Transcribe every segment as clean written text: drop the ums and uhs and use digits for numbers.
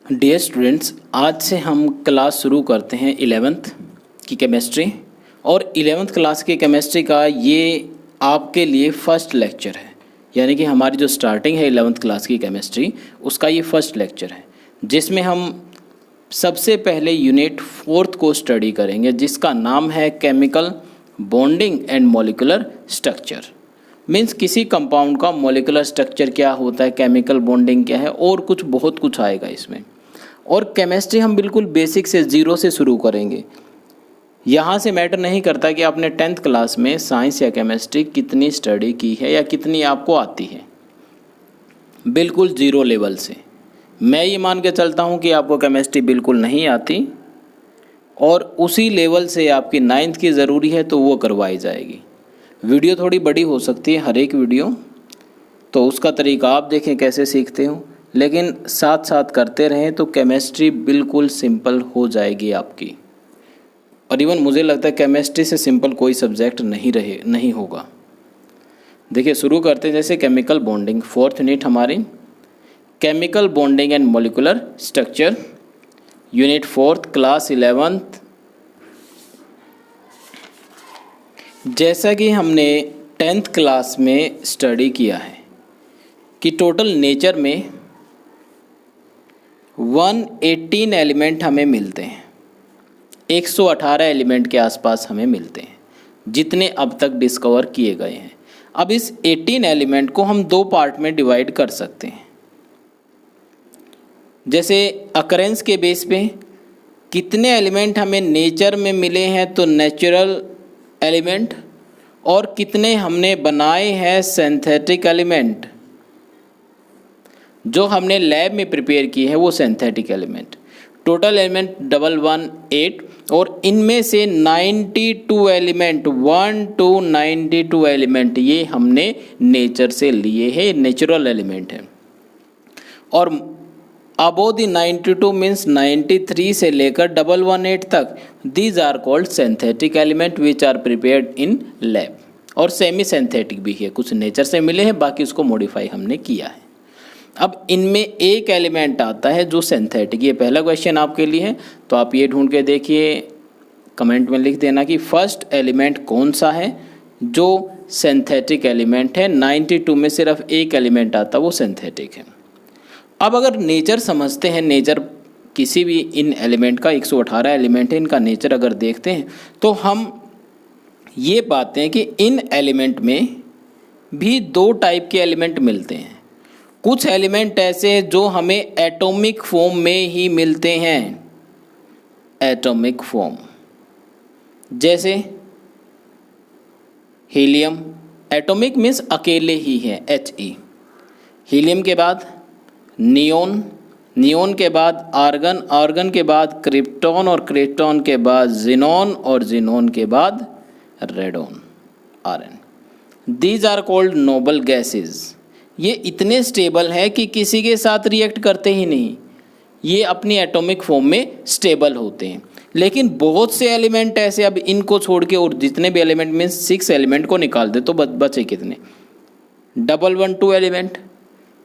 Dear students, आज से हम क्लास शुरू करते हैं 11th की केमिस्ट्री। और 11th क्लास की केमिस्ट्री का ये आपके लिए फ़र्स्ट लेक्चर है, यानी कि हमारी जो स्टार्टिंग है 11th क्लास की केमिस्ट्री उसका ये फ़र्स्ट लेक्चर है, जिसमें हम सबसे पहले यूनिट 4th को स्टडी करेंगे, जिसका नाम है chemical bonding and molecular structure. Means किसी कंपाउंड का मॉलिक्यूलर स्ट्रक्चर क्या होता है, केमिकल बॉन्डिंग क्या है, और कुछ बहुत कुछ आएगा इसमें। और केमिस्ट्री हम बिल्कुल बेसिक से ज़ीरो से शुरू करेंगे। यहाँ से मैटर नहीं करता कि आपने 10th क्लास में साइंस या केमिस्ट्री कितनी स्टडी की है या कितनी आपको आती है, बिल्कुल ज़ीरो लेवल से। मैं ये मान के चलता हूँ कि आपको केमिस्ट्री बिल्कुल नहीं आती और उसी लेवल से आपकी 9th की ज़रूरी है तो वो करवाई जाएगी। वीडियो थोड़ी बड़ी हो सकती है हर एक वीडियो, तो उसका तरीका आप देखें कैसे सीखते हो, लेकिन साथ साथ करते रहें तो केमिस्ट्री बिल्कुल सिंपल हो जाएगी आपकी। और इवन मुझे लगता है केमिस्ट्री से सिंपल कोई सब्जेक्ट नहीं होगा। देखिए शुरू करते हैं, जैसे केमिकल बॉन्डिंग 4th यूनिट हमारी chemical bonding and molecular structure, unit 4th class 11th। जैसा कि हमने 10th क्लास में स्टडी किया है कि टोटल नेचर में 118 एलिमेंट हमें मिलते हैं, 118 एलिमेंट के आसपास हमें मिलते हैं जितने अब तक डिस्कवर किए गए हैं। अब इस 18 एलिमेंट को हम दो पार्ट में डिवाइड कर सकते हैं। जैसे अकरेंस के बेस पे कितने एलिमेंट हमें नेचर में मिले हैं तो नेचुरल एलिमेंट, और कितने हमने बनाए हैं सिंथेटिक एलिमेंट, जो हमने लैब में प्रिपेयर किए हैं वो सिंथेटिक एलिमेंट। टोटल एलिमेंट 118 और इनमें से 92 एलिमेंट 1 to 92 एलिमेंट ये हमने नेचर से लिए हैं, नेचुरल एलिमेंट हैं। और अबो द 92 मीन्स 93 से लेकर 118 तक these are called synthetic element which are prepared in lab. और सेमी सिंथेटिक भी है, कुछ नेचर से मिले हैं, बाकी उसको मॉडिफाई हमने किया है। अब इनमें एक एलिमेंट आता है जो सिंथेटिक। ये पहला क्वेश्चन आपके लिए है, तो आप ये ढूंढ के देखिए, कमेंट में लिख देना कि फर्स्ट एलिमेंट कौन सा है जो सिंथेटिक एलिमेंट है। 92 में सिर्फ एक एलिमेंट आता वो सिंथेटिक है। अब अगर नेचर समझते हैं, नेचर किसी भी इन एलिमेंट का 118 एलिमेंट है, इनका नेचर अगर देखते हैं तो हम ये पाते हैं कि इन एलिमेंट में भी दो टाइप के एलिमेंट मिलते हैं। कुछ एलिमेंट ऐसे हैं जो हमें एटॉमिक फॉर्म में ही मिलते हैं, एटॉमिक फॉर्म, जैसे हीलियम। एटॉमिक मीन्स अकेले ही है, He। हीलियम के बाद नियोन, नियोन के बाद आर्गन, आर्गन के बाद क्रिप्टॉन, और क्रिप्टॉन के बाद जिनॉन, और जिनॉन के बाद radon, Rn। These are called noble gases. ये इतने स्टेबल है कि किसी के साथ रिएक्ट करते ही नहीं, ये अपनी एटॉमिक फॉर्म में स्टेबल होते हैं। लेकिन बहुत से एलिमेंट ऐसे, अब इनको छोड़ के और जितने भी एलिमेंट में 6 एलिमेंट को निकाल दे तो बचे कितने, 112 एलिमेंट।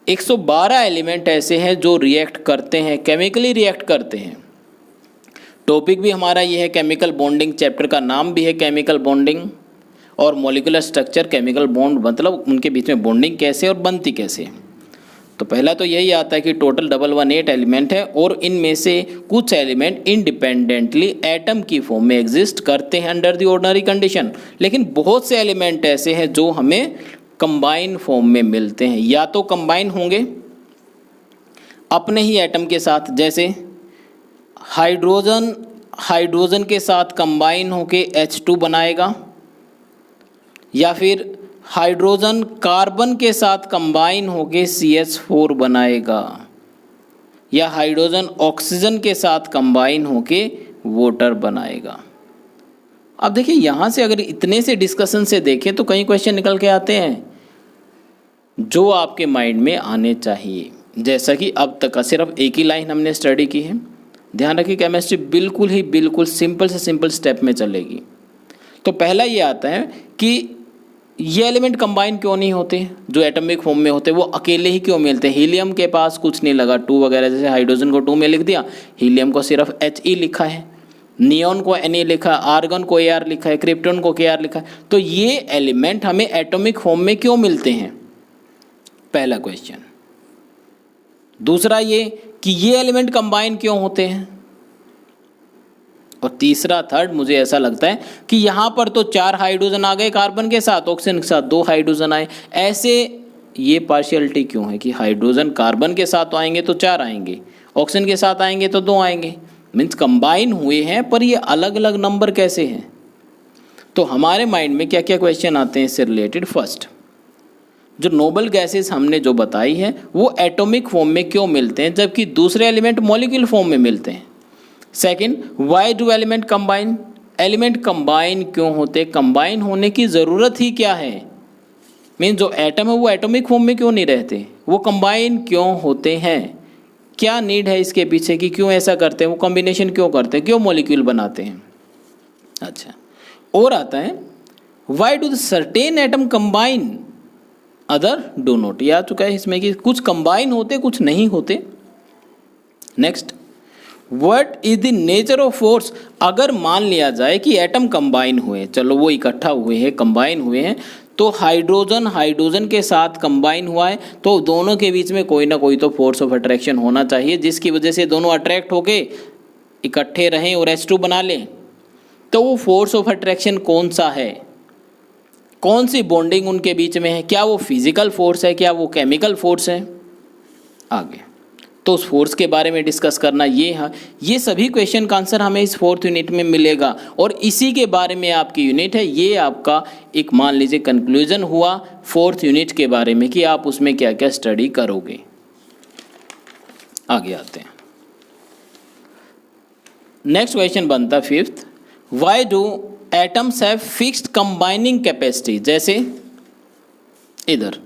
112 एलिमेंट ऐसे हैं जो रिएक्ट करते हैं, केमिकली रिएक्ट करते हैं। टॉपिक भी हमारा ये है केमिकल बॉन्डिंग, चैप्टर का नाम भी है केमिकल बॉन्डिंग, और मॉलिक्यूलर स्ट्रक्चर, केमिकल बॉन्ड मतलब उनके बीच में बॉन्डिंग कैसे और बनती कैसे। तो पहला तो यही आता है कि टोटल 118 एलिमेंट है और इनमें से कुछ एलिमेंट इंडिपेंडेंटली एटम की फॉर्म में एग्जिस्ट करते हैं अंडर द ऑर्डिनरी कंडीशन, लेकिन बहुत से एलिमेंट ऐसे हैं जो हमें कंबाइन फॉर्म में मिलते हैं। या तो कंबाइन होंगे अपने ही एटम के साथ, जैसे हाइड्रोजन हाइड्रोजन के साथ कंबाइन होके H2 बनाएगा, या फिर हाइड्रोजन कार्बन के साथ कंबाइन होके CH4 बनाएगा, या हाइड्रोजन ऑक्सीजन के साथ कंबाइन होके वाटर बनाएगा। अब देखिए यहाँ से अगर इतने से डिस्कशन से देखें तो कई क्वेश्चन निकल के आते हैं जो आपके माइंड में आने चाहिए। जैसा कि अब तक का सिर्फ एक ही लाइन हमने स्टडी की है। ध्यान रखिए केमिस्ट्री बिल्कुल सिंपल से सिंपल स्टेप में चलेगी। तो पहला ये आता है कि ये एलिमेंट कंबाइन क्यों नहीं होते जो एटॉमिक फॉर्म में होते, वो अकेले ही क्यों मिलते हैं? हीलियम के पास कुछ नहीं लगा 2 वगैरह, जैसे हाइड्रोजन को 2 में लिख दिया, हीलियम को सिर्फ He लिखा है, नियॉन को Na लिखा, आर्गन को Ar लिखा है, क्रिप्टॉन को Kr लिखा है। तो ये एलिमेंट हमें एटॉमिक फॉर्म में क्यों मिलते हैं, पहला क्वेश्चन। दूसरा ये कि ये एलिमेंट कंबाइन क्यों होते हैं, और तीसरा थर्ड मुझे ऐसा लगता है कि यहाँ पर तो 4 हाइड्रोजन आ गए कार्बन के साथ, ऑक्सीजन के साथ 2 हाइड्रोजन आए, ऐसे ये पार्शियलिटी क्यों है कि हाइड्रोजन कार्बन के साथ तो आएंगे तो 4 आएंगे, ऑक्सीजन के साथ आएंगे तो 2 आएंगे, मीन्स कंबाइन हुए हैं पर ये अलग अलग नंबर कैसे हैं। तो हमारे माइंड में क्या क्या क्वेश्चन आते हैं इससे रिलेटेड। फर्स्ट, जो नोबल गैसेस हमने जो बताई है वो एटॉमिक फॉर्म में क्यों मिलते हैं जबकि दूसरे एलिमेंट मॉलिक्यूल फॉर्म में मिलते हैं। Second, why do element combine, element combine क्यों होते, कंबाइन होने की ज़रूरत ही क्या है, मीन जो एटम है वो एटॉमिक फॉर्म में क्यों नहीं रहते, वो कंबाइन क्यों होते हैं, क्या नीड है इसके पीछे कि क्यों ऐसा करते हैं, वो कॉम्बिनेशन क्यों करते हैं, क्यों मॉलिक्यूल बनाते हैं। अच्छा, और आता है why do the certain atom combine other do not, ये आ चुका है इसमें कि कुछ कंबाइन होते कुछ नहीं होते। Next, what is the nature of force, अगर मान लिया जाए कि एटम कंबाइन हुए, चलो वो इकट्ठा हुए हैं कंबाइन हुए हैं, तो हाइड्रोजन हाइड्रोजन के साथ कंबाइन हुआ है तो दोनों के बीच में कोई ना कोई तो फोर्स ऑफ अट्रैक्शन होना चाहिए जिसकी वजह से दोनों अट्रैक्ट होके इकट्ठे रहें और H2 बना लें। तो वो फोर्स ऑफ अट्रैक्शन कौन सा है, कौन सी बॉन्डिंग उनके बीच में है, क्या वो फिजिकल फोर्स है, क्या वो केमिकल फोर्स है, आगे तो उस फोर्स के बारे में डिस्कस करना ये है। ये सभी क्वेश्चन का आंसर हमें इस 4th यूनिट में मिलेगा और इसी के बारे में आपकी यूनिट है। ये आपका एक मान लीजिए कंक्लूजन हुआ 4th यूनिट के बारे में कि आप उसमें क्या क्या स्टडी करोगे। आगे आते हैं, नेक्स्ट क्वेश्चन बनता 5th, why do atoms have fixed combining capacity, जैसे इधर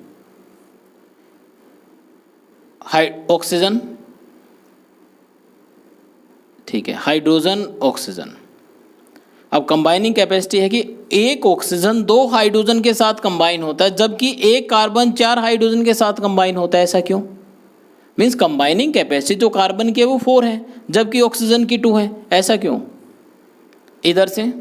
ऑक्सीजन, ठीक है, हाइड्रोजन ऑक्सीजन, अब कंबाइनिंग कैपेसिटी है कि एक ऑक्सीजन 2 हाइड्रोजन के साथ कंबाइन होता है जबकि एक कार्बन 4 हाइड्रोजन के साथ कंबाइन होता है, ऐसा क्यों, मीन्स कंबाइनिंग कैपेसिटी जो कार्बन की है वो 4 है जबकि ऑक्सीजन की 2 है, ऐसा क्यों। इधर से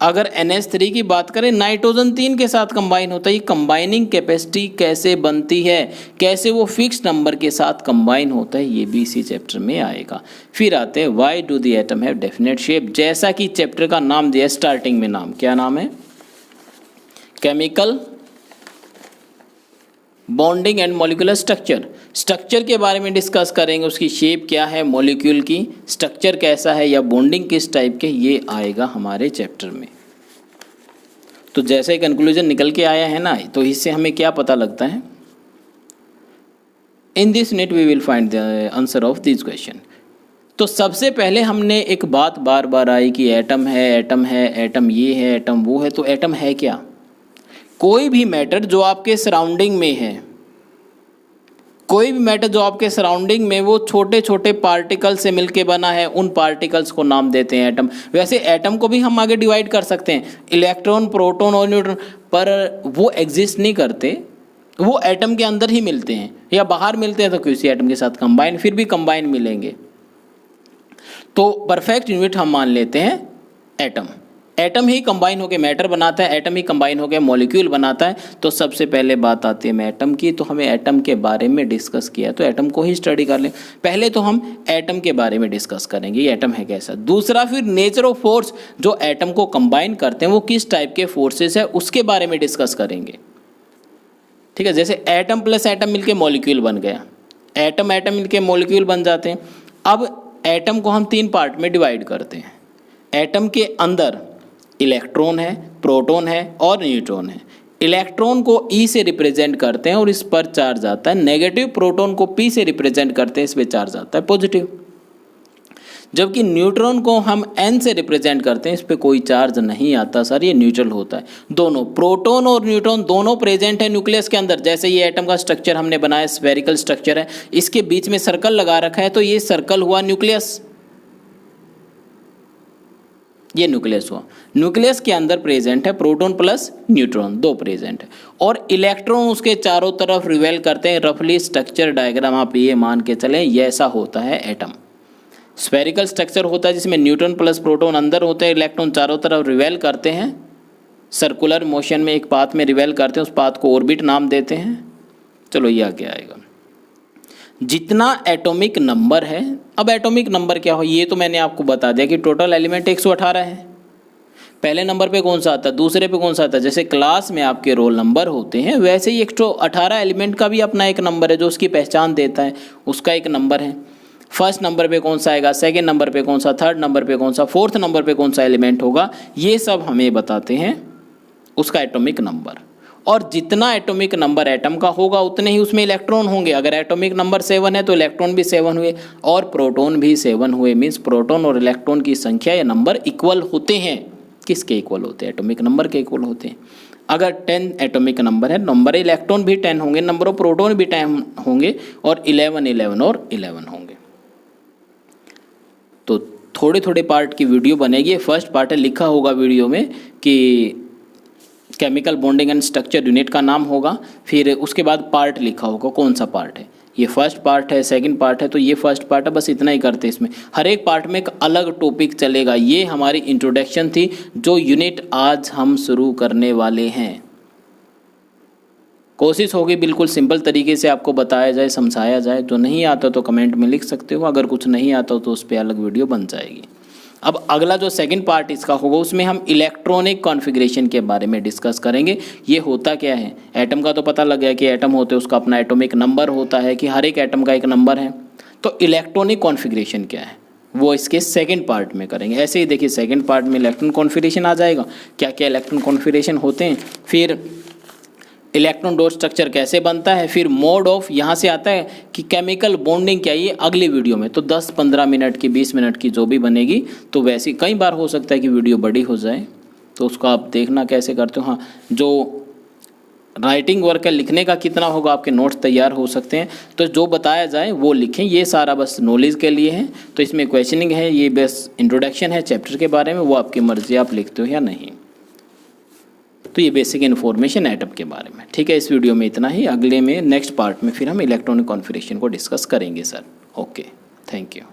अगर NH3 की बात करें नाइट्रोजन 3 के साथ कंबाइन होता है, ये कंबाइनिंग कैपेसिटी कैसे बनती है, कैसे वो फिक्स नंबर के साथ कंबाइन होता है, ये भी इसी चैप्टर में आएगा। फिर आते हैं why do the atom have definite shape, जैसा कि चैप्टर का नाम दिया स्टार्टिंग में, नाम क्या नाम है, chemical bonding and molecular structure. Structure के बारे में डिस्कस करेंगे, उसकी शेप क्या है, मॉलिक्यूल की स्ट्रक्चर कैसा है या बॉन्डिंग किस टाइप के, ये आएगा हमारे चैप्टर में। तो जैसे ही कंक्लूजन निकल के आया है ना, तो इससे हमें क्या पता लगता है, in this unit we will find the answer of this question. तो सबसे पहले हमने एक बात बार बार आई कि एटम है, एटम है, एटम ये है, एटम वो है। तो एटम है क्या, कोई भी मैटर जो आपके सराउंडिंग में है, कोई भी मैटर जो आपके सराउंडिंग में वो छोटे छोटे पार्टिकल से मिलके बना है, उन पार्टिकल्स को नाम देते हैं एटम। वैसे एटम को भी हम आगे डिवाइड कर सकते हैं, इलेक्ट्रॉन, प्रोटॉन और न्यूट्रॉन, पर वो एग्जिस्ट नहीं करते, वो एटम के अंदर ही मिलते हैं या बाहर मिलते हैं तो किसी एटम के साथ कंबाइन, फिर भी कंबाइन मिलेंगे। तो परफेक्ट यूनिट हम मान लेते हैं एटम। एटम ही कंबाइन होकर मैटर बनाता है, एटम ही कंबाइन होकर मॉलिक्यूल बनाता है। तो सबसे पहले बात आती है एटम की, तो हमें एटम के बारे में डिस्कस किया, तो एटम को ही स्टडी कर लें। पहले तो हम एटम के बारे में डिस्कस करेंगे, ये एटम है कैसा। दूसरा फिर नेचर ऑफ फोर्स, जो एटम को कंबाइन करते हैं वो किस टाइप के फोर्सेस है उसके बारे में डिस्कस करेंगे, ठीक है। जैसे एटम प्लस एटम मिलके मॉलिक्यूल बन गया, एटम एटम मिलके मॉलिक्यूल बन जाते हैं। अब एटम को हम 3 पार्ट में डिवाइड करते हैं। एटम के अंदर इलेक्ट्रॉन है, प्रोटॉन है और न्यूट्रॉन है। इलेक्ट्रॉन को E से रिप्रेजेंट करते हैं और इस पर चार्ज आता है नेगेटिव, प्रोटॉन को P से रिप्रेजेंट करते हैं, इस पर चार्ज आता है पॉजिटिव। जबकि न्यूट्रॉन को हम N से रिप्रेजेंट करते हैं, इस पर कोई चार्ज नहीं आता सर, ये न्यूट्रल होता है। दोनों प्रोटॉन और न्यूट्रॉन दोनों प्रेजेंट है न्यूक्लियस के अंदर। जैसे ये एटम का स्ट्रक्चर हमने बनाया, स्फेरिकल स्ट्रक्चर है, इसके बीच में सर्कल लगा रखा है, तो ये सर्कल हुआ न्यूक्लियस। ये न्यूक्लियस हुआ। न्यूक्लियस के अंदर प्रेजेंट है प्रोटॉन प्लस न्यूट्रॉन, दो प्रेजेंट है, और इलेक्ट्रॉन उसके चारों तरफ रिवेल करते हैं। रफली स्ट्रक्चर डायग्राम आप ये मान के चलें, ये ऐसा होता है एटम। स्फेरिकल स्ट्रक्चर होता है जिसमें न्यूट्रॉन प्लस प्रोटॉन अंदर होते हैं, इलेक्ट्रॉन चारों तरफ रिवेल करते हैं, सर्कुलर मोशन में एक पाथ में रिवेल करते हैं, उस पाथ को ऑर्बिट नाम देते हैं। चलो ये आगे आएगा। जितना एटॉमिक नंबर है, अब एटॉमिक नंबर क्या हो ये तो मैंने आपको बता दिया कि टोटल एलिमेंट 118 है। पहले नंबर पे कौन सा आता है, दूसरे पे कौन सा आता है, जैसे क्लास में आपके रोल नंबर होते हैं वैसे ही 118 एलिमेंट का भी अपना एक नंबर है जो उसकी पहचान देता है, उसका एक नंबर है। फर्स्ट नंबर पे कौन सा आएगा, सेकंड नंबर पे कौन सा, थर्ड नंबर पे कौन सा, फोर्थ नंबर पे कौन सा एलिमेंट होगा, ये सब हमें बताते हैं उसका एटॉमिक नंबर। और जितना एटॉमिक नंबर एटम का होगा उतने ही उसमें इलेक्ट्रॉन होंगे। अगर एटॉमिक नंबर 7 है तो इलेक्ट्रॉन भी 7 हुए और प्रोटॉन भी 7 हुए। मीन्स प्रोटॉन और इलेक्ट्रॉन की संख्या या नंबर इक्वल होते हैं। किसके इक्वल होते हैं, एटॉमिक नंबर के इक्वल होते हैं। अगर 10 एटॉमिक नंबर है, नंबर इलेक्ट्रॉन भी 10 होंगे, नंबर ऑफ प्रोटॉन भी 10 होंगे, और 11 11 और 11 होंगे। तो थोड़े थोड़े पार्ट की वीडियो बनेगी। फर्स्ट पार्ट है, लिखा होगा वीडियो में कि chemical bonding and structure unit का नाम होगा, फिर उसके बाद पार्ट लिखा होगा कौन सा पार्ट है। ये फर्स्ट पार्ट है, सेकंड पार्ट है, तो ये फर्स्ट पार्ट है, बस इतना ही करते हैं। इसमें हर एक पार्ट में एक अलग टॉपिक चलेगा। ये हमारी इंट्रोडक्शन थी जो यूनिट आज हम शुरू करने वाले हैं। कोशिश होगी बिल्कुल सिंपल तरीके से आपको बताया जाए, समझाया जाए। जो नहीं आता तो कमेंट में लिख सकते हो, अगर कुछ नहीं आता हो तो उस पर अलग वीडियो बन जाएगी। अब अगला जो सेकंड पार्ट इसका होगा उसमें हम इलेक्ट्रॉनिक कॉन्फ़िगरेशन के बारे में डिस्कस करेंगे। ये होता क्या है, एटम का तो पता लग गया कि एटम होते हैं, उसका अपना एटॉमिक नंबर होता है कि हर एक एटम का एक नंबर है। तो इलेक्ट्रॉनिक कॉन्फ़िगरेशन क्या है वो इसके सेकंड पार्ट में करेंगे। ऐसे ही देखिए सेकंड पार्ट में इलेक्ट्रॉन कॉन्फ़िगरेशन आ जाएगा, क्या क्या इलेक्ट्रॉन कॉन्फ़िगरेशन होते हैं, फिर इलेक्ट्रॉन डॉट स्ट्रक्चर कैसे बनता है, फिर मोड ऑफ, यहाँ से आता है कि केमिकल बॉन्डिंग क्या है, ये अगली वीडियो में। तो 10-15 मिनट की 20 मिनट की जो भी बनेगी, तो वैसे कई बार हो सकता है कि वीडियो बड़ी हो जाए, तो उसको आप देखना कैसे करते हो। हाँ, जो राइटिंग वर्क है, लिखने का कितना होगा, आपके नोट्स तैयार हो सकते हैं, तो जो बताया जाए वो लिखें। ये सारा बस नॉलेज के लिए है। तो इसमें क्वेश्चनिंग है, ये बस इंट्रोडक्शन है चैप्टर के बारे में, वो आपकी मर्जी, आप लिखते हो या नहीं। तो ये बेसिक इन्फॉर्मेशन एटम के बारे में। ठीक है, इस वीडियो में इतना ही। अगले में नेक्स्ट पार्ट में फिर हम इलेक्ट्रॉनिक कॉन्फ़िगरेशन को डिस्कस करेंगे सर। Okay, thank you.